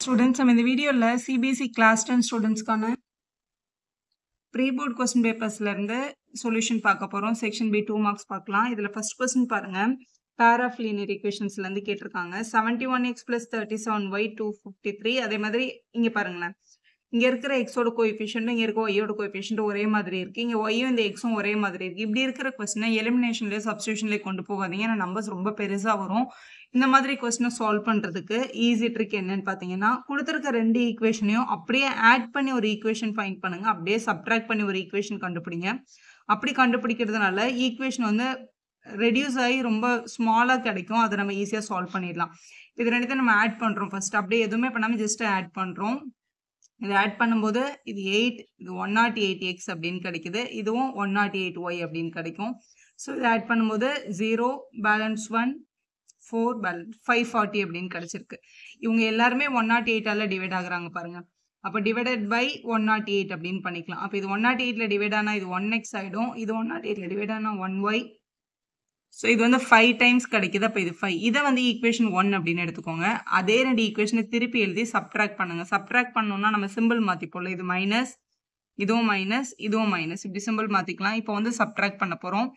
Students நம்ம இந்த வீடியோல சிபிஎஸ்இ கிளாஸ் 10 ஸ்டூடெண்ட்ஸ்க்கான ப்ரீ போர்ட் கொஸ்டின் பேப்பர்ஸ்ல இருந்து சொல்யூஷன் பார்க்க போறோம். செக்ஷன் பி 2 மார்க்ஸ் பார்க்கலாம். இதுல ஃபர்ஸ்ட் கொஸ்டின் பாருங்க. பேர் ஆஃப் லீனியர் ஈக்குவேஷன்ஸ்ல இருந்து கேட்டிருக்காங்க. 71x + 37y 253. அதே மாதிரி இங்க பாருங்களேன். இங்க இருக்கிற எக்ஸோட கோஎஃபிஷியன்ட் இங்க இருக்க ஒய்யோட கோஎஃபிஷியன்ட் ஒரே மாதிரி இருக்கு. இங்க ஒய்யும் இந்த எக்ஸும் ஒரே மாதிரி இருக்கு. இப்படி இருக்கிற கொஸ்டினை எலிமினேஷன்லயே சப்ஸ்டிடியூஷன்லயே கொண்டு போகாதீங்க. ஏன்னா நம்பர்ஸ் ரொம்ப பெருசா வரும். இந்த மாதிரி கொஸ்டினை சால்வ் பண்றதுக்கு ஈஸி ட்ரிக் என்னன்னு பாத்தீங்கன்னா, கொடுத்திருக்க ரெண்டு ஈக்குவேஷனையும் அப்படியே ஆட் பண்ணி ஒரு ஈக்குவேஷன் ஃபைண்ட் பண்ணுங்க. அப்படியே சப்ட்ராக்ட் பண்ணி ஒரு ஈக்குவேஷன் கண்டுபிடிங்க. அப்படி கண்டுபிடிக்கிறதுனால ஈக்குவேஷன் வந்து ரெடியூஸ் ஆகி ரொம்ப ஸ்மாலா கிடைக்கும். அதை நம்ம ஈஸியா சால்வ் பண்ணிடலாம். இது ரெண்டுத்தையும் நம்ம ஆட் பண்றோம். ஃபர்ஸ்ட் அப்படியே எதுவுமே பண்ணாம ஜஸ்ட் ஆட் பண்றோம். இதை ஆட் பண்ணும்போது இது 8, இது 108x அப்படின்னு கிடைக்குது. இதுவும் 108y அப்படின்னு கிடைக்கும். ஸோ இதை ஆட் பண்ணும்போது 0 பேலன்ஸ் 1 4 பேலன்ஸ் 540 அப்படின்னு கிடைச்சிருக்கு. இவங்க எல்லாருமே 108ஆல டிவைட் ஆகுறாங்க பாருங்க. அப்போ டிவைடட் பை 108 அப்படின்னு பண்ணிக்கலாம். அப்போ இது 108ல டிவைட் ஆனா இது 1x ஆயிடும். இது 108ல டிவைட் ஆனா 1y. ஸோ இது வந்து 5 டைம்ஸ் கிடைக்குது. அப்போ இது 5. இதை வந்து ஈக்குவேஷன் 1 அப்படின்னு எடுத்துக்கோங்க. அதே ரெண்டு ஈக்குவேஷனை திருப்பி எழுதி சப்ட்ராக்ட் பண்ணுங்க. சப்ட்ராக்ட் பண்ணோம்னா நம்ம சிம்பிள் மாற்றிப்போம்ல. இது மைனஸ், இதுவும் மைனஸ், இதுவும் மைனஸ், இப்படி சிம்பிள் மாற்றிக்கலாம். இப்போ வந்து சப்ட்ராக்ட் பண்ண போகிறோம்.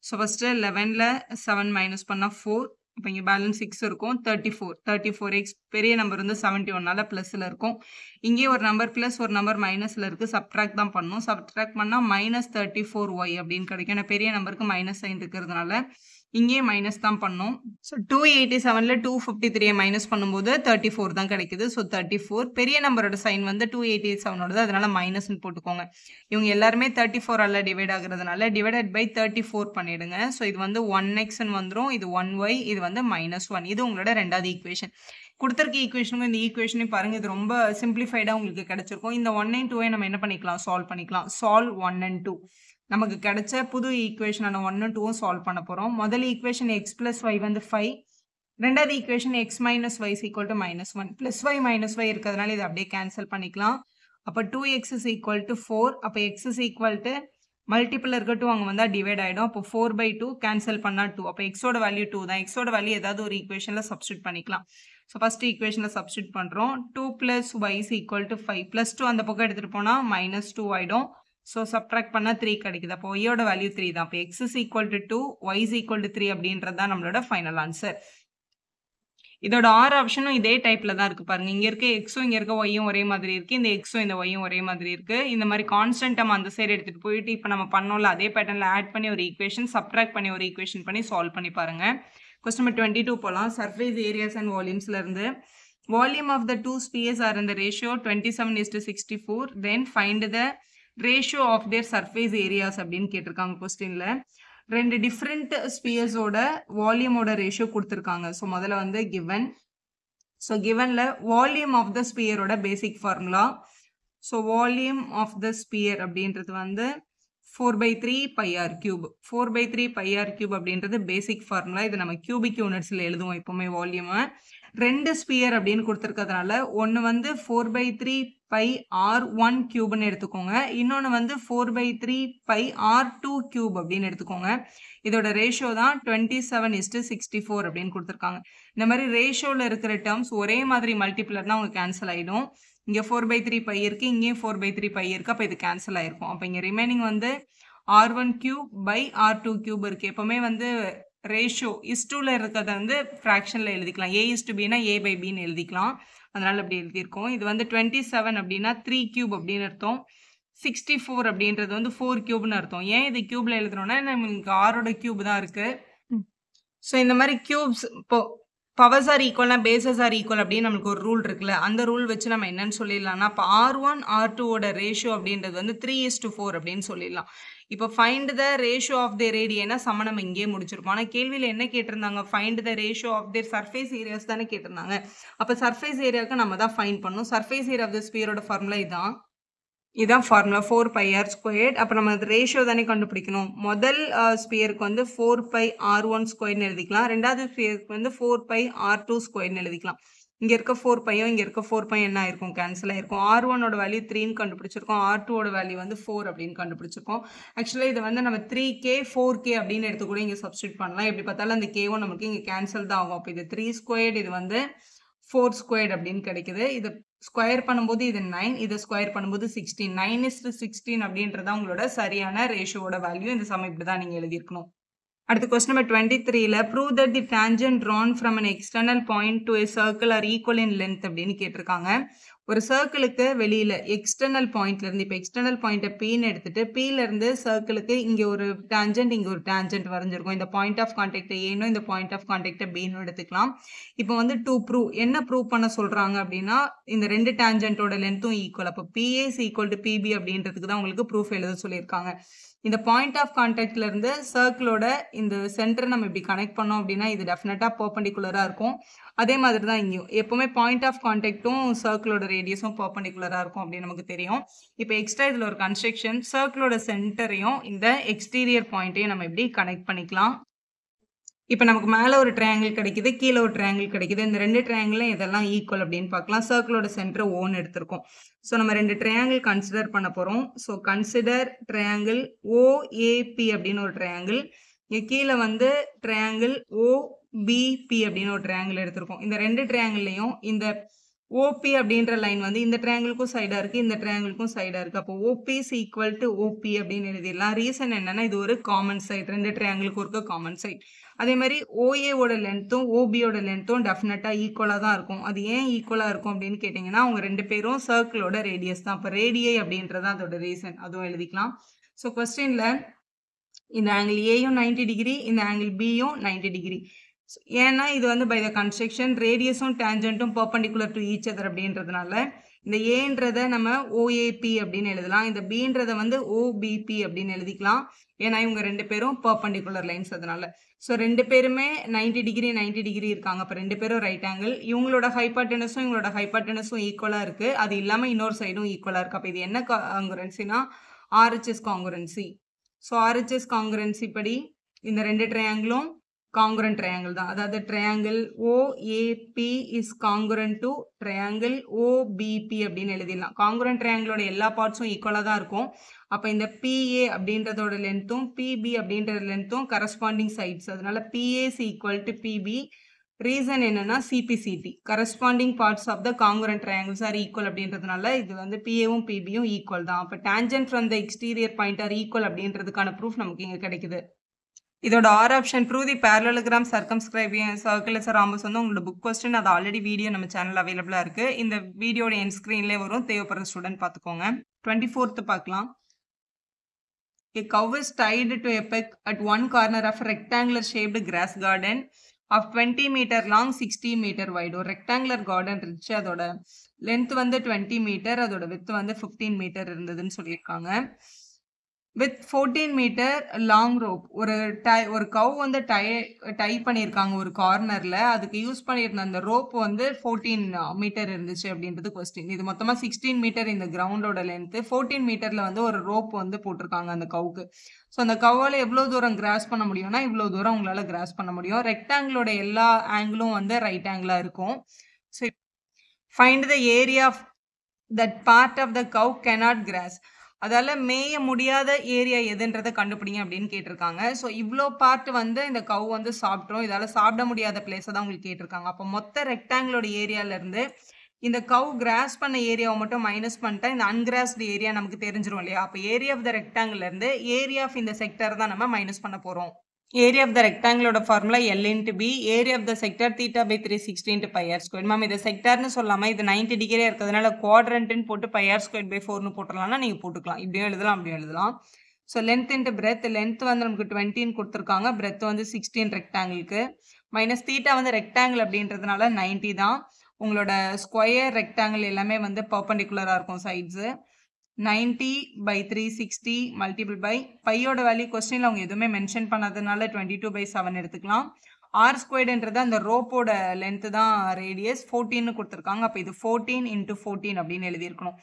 ஸோ ஃபஸ்ட்டு 11ல் 7 மைனஸ் பண்ணால் 4. இப்போ இங்கே பேலன்ஸ் 6 இருக்கும். 34x பெரிய நம்பர் வந்து 71னால ப்ளஸில் இருக்கும். இங்கே ஒரு நம்பர் ப்ளஸ் ஒரு நம்பர் மைனஸில் இருக்குது. சப்ட்ராக்ட் தான் பண்ணணும். சப்ட்ராக்ட் பண்ணால் -34y அப்படின்னு கிடைக்கும். ஏன்னா பெரிய நம்பருக்கு மைனஸ் சைன் இருக்கிறதுனால இங்கே மைனஸ் தான் பண்ணும். ஸோ 287ல் 253 மைனஸ் பண்ணும்போது 34 தான் கிடைக்குது. ஸோ 34 பெரிய நம்பரோட சைன் வந்து 287ஓடது, அதனால மைனஸ்ன்னு போட்டுக்கோங்க. இவங்க எல்லாருமே 34ஆல டிவைட் ஆகுறதுனால டிவைடட் பை 34 பண்ணிடுங்க. ஸோ இது வந்து 1xன்னு வந்துடும். இது 1y, இது வந்து -1. இது உங்களோட ரெண்டாவது ஈக்குவேஷன். கொடுத்துருக்க ஈக்குவேஷனுக்கும் இந்த ஈக்குவேஷனையும் பாருங்க. இது ரொம்ப சிம்பிளிஃபைடாக உங்களுக்கு கிடைச்சிருக்கும். இந்த 1 and 2 நம்ம என்ன பண்ணிக்கலாம், சால்வ் பண்ணிக்கலாம். Solve 1 and 2. நமக்கு கிடைச்ச புது ஈக்குவேஷனான 1 and 2 சால்வ் பண்ண போறோம். முதல் ஈக்குவேஷன் x + y வந்து 5. ரெண்டாவது equation x - y = -1. +y - y இருக்கிறதுனால இதை அப்படியே கேன்சல் பண்ணிக்கலாம். அப்போ 2x = 4. அப்போ x மல்டிபிள் இருக்க 2 அங்கே வந்தால் டிவைட் ஆகிடும். அப்போ 4/2 கேன்சல் பண்ணால் 2. அப்போ எக்ஸோட வேல்யூ 2 தான். எக்ஸோட வேல்யூ ஏதாவது ஒரு ஈக்குவேஷனில் சப்ஸ்டியூட் பண்ணிக்கலாம். ஸோ ஃபர்ஸ்ட் ஈக்குவேஷனில் சப்ஸ்டியூட் பண்ணுறோம். 2 + y = 5. +2 அந்த பக்கம் எடுத்துகிட்டு போனால் -2 ஆகிடும். ஸோ சப்ட்ராக்ட் பண்ணால் 3 கிடைக்குது. அப்போ ஒய்யோட வேல்யூ 3 தான். அப்போ x = 2, y = 3 அப்படின்றது தான் நம்மளோட ஃபைனல் ஆன்சர். இதோட 6 ஆப்ஷனும் இதே டைப்ல தான் இருக்கு பாருங்க. இங்க இருக்க எக்ஸும் இங்க இருக்க ஒய்யும் ஒரே மாதிரி இருக்கு. இந்த எக்ஸும் இந்த ஒய்யும் ஒரே மாதிரி இருக்கு. இந்த மாதிரி கான்ஸ்டன்ட் நம்ம அந்த சைடு எடுத்துட்டு போயிட்டு இப்போ நம்ம பண்ணோம்ல அதே பேட்டர்ன்ல ஆட் பண்ணி ஒரு ஈக்குவேஷன், சப்ட்ராக்ட் பண்ணி ஒரு ஈக்குவேஷன் பண்ணி சால்வ் பண்ணி பாருங்க. கொஸ்டின் நம்பர் 22 போலாம். சர்ஃபேஸ் ஏரியாஸ் அண்ட் வால்யூம்ஸ்ல இருந்து volume of the two spheres are இந்த ratio 27:64. Then find the ratio of their surface areas அப்படின்னு கேட்டிருக்காங்க கொஸ்டின்ல. ரெண்டு டிஃப்ரெண்ட் ஸ்பியர்ஸோட வால்யூமோட ரேஷியோ கொடுத்துருக்காங்க. ஸோ முதல்ல வந்து கிவன். ஸோ கிவன்ல வால்யூம் ஆஃப் த ஸ்பியரோட basic formula. So volume of the sphere அப்படின்றது வந்து 4/3 πr3. 4/3 πr3 அப்படின்றது பேசிக் ஃபார்முலா. இது நம்ம கியூபிக் யூனிட்ஸில் எழுதுவோம் எப்பவுமே வால்யூமை. ரெண்டு ஸ்பியர் அப்படின்னு கொடுத்துருக்கிறதுனால ஒன்று வந்து 4/3 πr1³ எடுத்துக்கோங்க. இன்னொன்று வந்து 4/3 πr2³ அப்படின்னு எடுத்துக்கோங்க. இதோட ரேஷியோ தான் 27:64 அப்படின்னு கொடுத்துருக்காங்க. இந்த மாதிரி ரேஷியோவில் இருக்கிற டேர்ம்ஸ் ஒரே மாதிரி மல்டிப்ளர்னா உங்களுக்கு கேன்சல் ஆகிடும். இங்கே 4/3 π இருக்கு, இங்கேயும் 4/3 π இருக்கு. அப்போ இது கேன்சல் ஆயிருக்கும். அப்போ இங்கே ரிமைனிங் வந்து r1³ r2³ இருக்கு. எப்பவுமே வந்து ரேஷியோ இஸ்டூல இருக்கிறத வந்து ஃப்ராக்ஷனில் எழுதிக்கலாம். a/bனா a/bன்னு எழுதிக்கலாம். அதனால அப்படி எழுதியிருக்கோம். இது வந்து 27 அப்படின்னா 3³ அப்படின்னு அர்த்தம். 64 அப்படின்றது வந்து 4³ அர்த்தம். ஏன் இது கியூப்ல எழுதுறோம்னா நமக்கு ஆரோட கியூப் தான் இருக்கு. ஸோ இந்த மாதிரி கியூப்ஸ் இப்போ பவர்ஸ் ஆர் ஈக்குவல்னா பேசஸ் ஆர் ஈக்குவல் அப்படின்னு நமக்கு ஒரு ரூல் இருக்குல்ல. அந்த ரூல் வச்சு நம்ம என்னன்னு சொல்லிடலாம்னா இப்போ r1 r2ஓட ரேஷியோ அப்படின்றது வந்து 3:4 அப்படின்னு சொல்லிடலாம். இப்போ find the ratio of the ரேடியனா சம நம்ம இங்கே முடிச்சிருக்கோம். ஆனால் கேள்வியில் என்ன கேட்டிருந்தாங்க, find the ratio of their surface areas தானே கேட்டிருந்தாங்க. அப்போ சர்ஃபேஸ் ஏரியாவுக்கு நம்ம தான் ஃபைண்ட் பண்ணணும். சர்ஃபேஸ் ஏரியா ஆஃப் த ஸ்பியரோட ஃபார்முலா இதான் ஃபார்முலா 4πr². அப்போ நம்ம ரேஷியோ தானே கண்டுபிடிக்கணும். முதல் ஸ்பியருக்கு வந்து 4πr1² எழுதிக்கலாம். ரெண்டாவது ஸ்பியருக்கு வந்து 4πr2² எழுதிக்கலாம். இங்கே இருக்க 4πயும் இங்கே இருக்க 4πயும் என்ன ஆயிருக்கும், கேன்சல் ஆயிருக்கும். r1ஓட வேல்யூ 3ன்னு கண்டுபிடிச்சிருக்கோம். r2ஓட வேல்யூ வந்து 4 அப்படின்னு கண்டுபிடிச்சிருக்கோம். ஆக்சுவலாக இது வந்து நம்ம 3k 4k அப்படின்னு எடுத்து கூட இங்கே சப்ஸ்டியூட் பண்ணலாம். எப்படி பார்த்தாலும் அந்த k1 நமக்கு இங்கே கேன்சல் தான் ஆகும். அப்போ இது 3², இது வந்து 4 ஸ்கொயர்ட் அப்படின்னு கிடைக்குது. இது ஸ்கொயர் பண்ணும்போது இது 9, இதை ஸ்கொயர் பண்ணும்போது 16. 9:16 அப்படின்றது உங்களோட சரியான ரேஷியோட வேல்யூ. இந்த சம் இப்படி தான் நீங்கள் எழுதியிருக்கணும். அடுத்து கொஸ்டின் நம்பர் 23ல prove that the tangent drawn from an external point to a circle are equal in length அப்படின்னு கேட்டிருக்காங்க. ஒரு சர்க்கிளுக்கு வெளியில எக்ஸ்டர்னல் பாயிண்ட்ல இருந்து, இப்போ எக்ஸ்டர்னல் பாயிண்ட்டை பீன்னு எடுத்துட்டு பீல இருந்து சர்க்கிளுக்கு இங்க ஒரு டேஞ்சன்ட் இங்க ஒரு டேஞ்சன்ட் வரைஞ்சிருக்கும். இந்த பாயிண்ட் ஆஃப் கான்டாக்ட் ஏனும் இந்த பாயிண்ட் ஆஃப் கான்டாக்ட் பின்னு எடுத்துக்கலாம். இப்போ வந்து டு ப்ரூவ் என்ன ப்ரூவ் பண்ண சொல்றாங்க அப்படின்னா இந்த ரெண்டு டேஞ்சன்ட்டோட லென்த்தும் ஈக்குவல். அப்போ PA is equal to PB அப்படின்றதுக்கு தான் உங்களுக்கு ப்ரூஃப் எழுத சொல்லியிருக்காங்க. இந்த பாயிண்ட் ஆஃப் கான்டாக்ட்ல இருந்து சர்க்கிளோட இந்த சென்டரை நம்ம இப்படி கனெக்ட் பண்ணோம் அப்படின்னா இது டெஃபினட்டா பெர்பெண்டிகுலரா இருக்கும். அதே மாதிரி தான் இங்கேயும் எப்பவுமே பாயிண்ட் ஆஃப் கான்டாக்டும் சர்க்கிளோட ரேடியஸும் பெர்பெண்டிகுலரா இருக்கும் அப்படின்னு நமக்கு தெரியும். இப்போ எக்ஸ்ட்ரா இதுல ஒரு கன்ஸ்ட்ரக்ஷன், சர்க்கிளோட சென்டரையும் இந்த எக்ஸ்டீரியர் பாயிண்ட்டையும் நம்ம இப்படி கனெக்ட் பண்ணிக்கலாம். இப்போ நமக்கு மேலே ஒரு ட்ரையாங்கிள் கிடைக்குது, கீழே ஒரு ட்ரையாங்கிள் கிடைக்குது. இந்த ரெண்டு ட்ரையாங்கிளும் இதெல்லாம் ஈக்குவல் அப்படின்னு பார்க்கலாம். சர்க்கிளோட சென்டர் ஓன்னு எடுத்திருக்கோம். ஸோ நம்ம ரெண்டு ட்ரையாங்கிள் கன்சிடர் பண்ண போகிறோம். ஸோ கன்சிடர் ட்ரையாங்கிள் ஓஏபி அப்படின்னு ஒரு ட்ரையாங்கிள், இங்கே கீழே வந்து ட்ரையாங்கிள் ஓபிபி அப்படின்னு ஒரு ட்ரையாங்கிள் எடுத்திருக்கோம். இந்த ரெண்டு ட்ரையாங்கிள்லையும் இந்த ஓபி அப்படின்ற லைன் வந்து இந்த ட்ரையாங்கிளுக்கும் சைடாக இருக்குது, இந்த ட்ரையாங்கிளுக்கும் சைடாக இருக்குது. அப்போ OP is equal to OP அப்படின்னு எழுதிடலாம். ரீசன் என்னன்னா இது ஒரு காமன் சைட், ரெண்டு ட்ரையாங்கிளுக்கும் இருக்க காமன் சைட். அதே மாதிரி ஓஏவோட லென்த்தும் ஓபியோட லென்த்தும் டெஃபினட்டாக ஈக்குவலாக தான் இருக்கும். அது ஏன் ஈக்குவலாக இருக்கும் அப்படின்னு கேட்டிங்கன்னா அவங்க ரெண்டு பேரும் சர்க்கிளோட ரேடியஸ் தான். அப்போ ரேடியை அப்படின்றது அதோட ரீசன், அதுவும் எழுதிக்கலாம். ஸோ கொஸ்டினில் இந்த ஆங்கிள் ஏயும் 90 டிகிரி, இந்த ஆங்கிள் பியும் 90 டிகிரி. ஏன்னா இது வந்து பை த கன்ஸ்ட்ரக்ஷன் ரேடியஸும் டேஞ்சன்ட்டும் பெர்பெண்டிகுலர் டு ஈச் அதர் அப்படின்றதுனால இந்த ஏன்றதை நம்ம ஓஏபி அப்படின்னு எழுதலாம், இந்த பின்றதை வந்து ஓபிபி அப்படின்னு எழுதிக்கலாம். ஏன்னா இவங்க ரெண்டு பேரும் பெர்பெண்டிகுலர் லைன்ஸ் அதனால. ஸோ ரெண்டு பேருமே 90 டிகிரி 90 டிகிரி இருக்காங்க. அப்போ ரெண்டு பேரும் ரைட் ஆங்கிள். இவங்களோட ஹைபாட்டனஸும் இவங்களோட ஹைபாட்டனஸும் ஈக்குவலாக இருக்குது. அது இல்லாமல் இன்னொரு சைடும் ஈக்குவலாக இருக்குது. அப்போ இது என்ன காங்குரன்சினா RHS congruence. So RHS congruence படி இந்த ரெண்டு ட்ரையாங்கிளும் காங்குரண்ட் ட்ரையாங்கிள் தான். அதாவது triangle OAP is congruent to triangle OBP அப்படின்னு எழுதிடலாம். காங்குரண்ட் ட்ரையாங்கிளோட எல்லா பார்ட்ஸும் ஈக்குவலாக தான் இருக்கும். அப்போ இந்த பிஏ அப்படின்றதோட லென்த்தும் பிபி அப்படின்ற லென்த்தும் கரஸ்பாண்டிங் சைட்ஸ். அதனால PA is equal to PB. Reason என்னன்னா CPCT, corresponding parts of the congruent triangles are equal அப்படின்றதுனால இது வந்து பிஏவும் பிபியும் ஈக்குவல் தான். அப்போ tangent from the exterior point are equal அப்படின்றதுக்கான ப்ரூஃப் நமக்கு இங்கே கிடைக்குது. இதோட or option prove the parallelogram circumscribing circles rhombus வந்து உங்களோட புக் கொஸ்டின், அது ஆல்ரெடி வீடியோ நம்ம சேனல் அவைலபிளாக இருக்குது. இந்த வீடியோட என் ஸ்க்ரீன்லேயே வரும், தேவைப்படுற ஸ்டூடெண்ட் பார்த்துக்கோங்க. 24th பார்க்கலாம். A cow is tied to a peg at one corner of a rectangular shaped grass garden of 20 meter long, 60 meter wide. ஒரு rectangular garden இருந்துச்சு, அதோட லென்த் வந்து 20 மீட்டர், அதோட வித் வந்து 15 மீட்டர் இருந்ததுன்னு சொல்லியிருக்காங்க. With 14 metre long rope. ஒரு cow வந்து டை பண்ணியிருக்காங்க ஒரு கார்னரில். அதுக்கு யூஸ் பண்ணியிருந்த அந்த ரோப் வந்து 14 மீட்டர் இருந்துச்சு அப்படின்றது கொஸ்டின். இது மொத்தமாக 16 மீட்டர் இந்த கிரவுண்டோட லென்த்து. 14 மீட்டரில் வந்து ஒரு ரோப் வந்து போட்டிருக்காங்க அந்த கவுக்கு. ஸோ அந்த கவ்வால் எவ்வளோ தூரம் கிராஸ் பண்ண முடியும்னா இவ்வளோ தூரம் உங்களால் கிராஸ் பண்ண முடியும். ரெக்டாங்கிளோட எல்லா ஆங்கிளும் வந்து ரைட் ஆங்கிளாக இருக்கும். So find the area of that part of the cow cannot graze. அதால மேய முடியாத ஏரியா எதுன்றதை கண்டுபிடிங்க அப்படின்னு கேட்டிருக்காங்க. ஸோ இவ்வளோ பார்ட் வந்து இந்த கவ் வந்து சாப்பிட்றோம், இதால் சாப்பிட முடியாத பிளேஸை தான் உங்களுக்கு கேட்டிருக்காங்க. அப்போ மொத்த ரெக்டாங்கிளோட ஏரியாவிலேருந்து இந்த கவ் கிராஸ் பண்ண ஏரியாவை மட்டும் மைனஸ் பண்ணிட்டா இந்த அன்கிராஸ்டு ஏரியா நமக்கு தெரிஞ்சிடும் இல்லையா. அப்போ ஏரியா ஆஃப் த ரெக்டாங்கிள்லேருந்து ஏரியா ஆஃப் இந்த செக்டர் தான் நம்ம மைனஸ் பண்ண போகிறோம். ஏரியா ஆஃப் த ரெக்டாங்கிளோட formula L into B, area of the sector theta by 360 into pi r square. Ma'am இதை செக்டர்னு சொல்லாமல் இது 90 டிகிரியாக இருக்கிறதுனால குவாட்ரண்ட்டுன்னு போட்டு பை ஆர் ஸ்கொயர் பை 4ன்னு போட்டுடலாம்னா நீங்கள் போட்டுக்கலாம். இப்படியும் எழுதலாம், அப்படியும் எழுதலாம். So length into breadth, length வந்து நமக்கு 20 கொடுத்துருக்காங்க, பிரெத் வந்து 16 ரெக்டாங்கிளுக்கு. மைனஸ் தீட்டா வந்து ரெக்டாங்கிள் அப்படின்றதுனால 90 தான். உங்களோட ஸ்கொயர் ரெக்டாங்கிள் எல்லாமே வந்து பர்பண்டிகுலராக இருக்கும் சைட்ஸு. 90 by 360 மல்டிபிள் பை பையோட வேல்யூ கொஸ்டினில் அவங்க எதுவுமே மென்ஷன் பண்ணாததுனால 22/7 எடுத்துக்கலாம். ஆர் ஸ்கொயர்டுன்றது அந்த ரோப்போட லென்த்து தான் ரேடியஸ், 14ன்னு கொடுத்துருக்காங்க. அப்போ இது 14 × 14 அப்படின்னு எழுதியிருக்கணும்.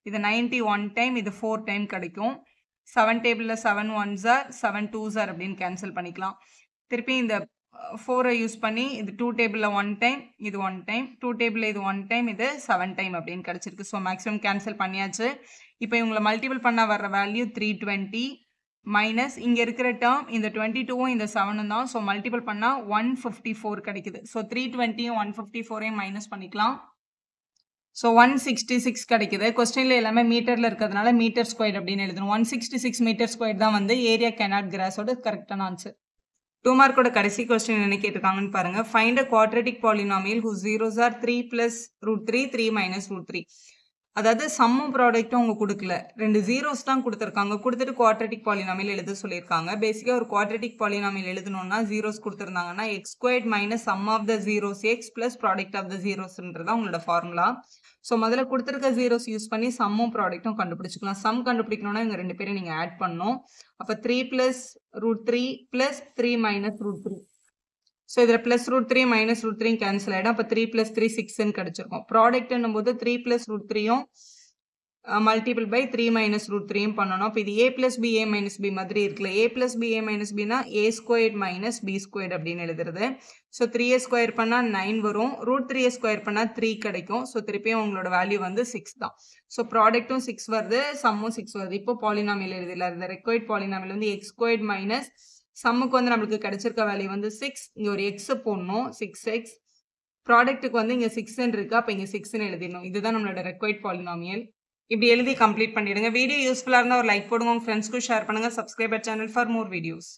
இது 90 1 டைம், இது 4 டைம் கிடைக்கும். 7 டேபிளில் 7 1s are 7 2s are அப்படின்னு கேன்சல் பண்ணிக்கலாம். திருப்பி இந்த 4 யூஸ் பண்ணி இது 2 டேபிளில் 1 டைம், இது 1 டைம், 2 டேபிளில் இது 1 டைம், இது 7 டைம் அப்படின்னு கிடச்சிருக்கு. ஸோ மேக்ஸிமம் கேன்சல் பண்ணியாச்சு. இப்போ இவங்களை மல்டிபிள் பண்ண வர்ற வேல்யூ 320. மைனஸ் இங்க இருக்கிற டேர்ம் இந்த 22ம் இந்த 7ம் தான். ஸோ மல்டிபிள் பண்ணா 154 கிடைக்குது. ஸோ 320யும் 154யும் மைனஸ் பண்ணிக்கலாம். ஸோ 166 கிடைக்குது. கொஸ்டின்ல எல்லாமே மீட்டர்ல இருக்கிறதுனால மீட்டர் ஸ்கொயர் அப்படின்னு எழுதணும். 166 மீட்டர் ஸ்கொயர் தான் வந்து ஏரியா கேனாட் கிராஸோட கரெக்டான ஆன்சர். 2 மார்க்கோட கடைசி கொஸ்டின் என்ன கேட்டிருக்காங்கன்னு பாருங்க. Find a quadratic polynomial whose zeros are 3 plus √3 3 minus √3. அதாவது சம்மும் ப்ராடக்ட்டும் அவங்க கொடுக்கல, 2 ஜீரோஸ் தான் கொடுத்துருக்காங்க. கொடுத்துட்டு குவாட்ரேட்டிக் பாலினாமியல் எழுத சொல்லியிருக்காங்க. பேசிக்காக ஒரு குவாட்ரேட்டிக் பாலினாமியல் எழுதணும்னா ஜீரோஸ் கொடுத்துருந்தாங்கன்னா x squared minus sum of the zeros x plus product of the ஜீரோஸ்ன்றதா உங்களோட ஃபார்முலா. ஸோ முதல்ல கொடுத்துருக்க ஜீரோஸ் யூஸ் பண்ணி சம்மும் ப்ராடக்ட்டும் கண்டுபிடிச்சிக்கலாம். சம் கண்டுபிடிக்கணும்னா இவங்க 2 பேரும் நீங்கள் ஆட் பண்ணணும். அப்போ 3 plus √3 plus 3 minus √3. ஸோ இதில் ப்ளஸ் √3 மைனஸ் √3 கேன்சல் ஆகிடும். அப்போ 3 + 3 6ன்னு கிடச்சிருக்கும். ப்ராடக்ட்னும் போது 3 + √3யும் மல்டிபிள் பை 3 மைனஸ் √3யும் பண்ணணும். அப்போ இது a + b a - b மாதிரி இருக்குல்ல. a + b a - bனா a squared minus b squared அப்படின்னு எழுதுறது. ஸோ 3a ஸ்கொயர் பண்ணால் 9 வரும். √3a ஸ்கொயர் பண்ணால் 3 கிடைக்கும். ஸோ திருப்பியும் உங்களோட வேல்யூ வந்து 6 தான். ஸோ ப்ராடக்ட்டும் 6 வருது, சம்மும் 6 வருது. இப்போ பாலினாமியல் எழுதிடல. இந்த ரெக்வயர்ட் பாலினாமியல் வந்து எக்ஸ் ஸ்கொயர்ட் மைனஸ் சம்முக்கு வந்து நம்மளுக்கு கிடைச்சிருக்க வேல்யூ வந்து 6. இங்கே ஒரு எக்ஸ் போடணும், 6x. ப்ராடக்ட்டுக்கு வந்து இங்கே 6 இருக்கு, அப்போ இங்கே 6ன்னு எழுதிடணும். இதுதான் நம்மளோட ரெக்வயர்ட் பாலினாமியல். இப்படி எழுதி கம்ப்ளீட் பண்ணிடுங்க. வீடியோ யூஸ்ஃபுல்லாக இருந்தால் ஒரு லைக் போடுங்க, உங்கள் ஃப்ரெண்ட்ஸ்க்கும் ஷேர் பண்ணுங்கள். Subscriber channel for more videos.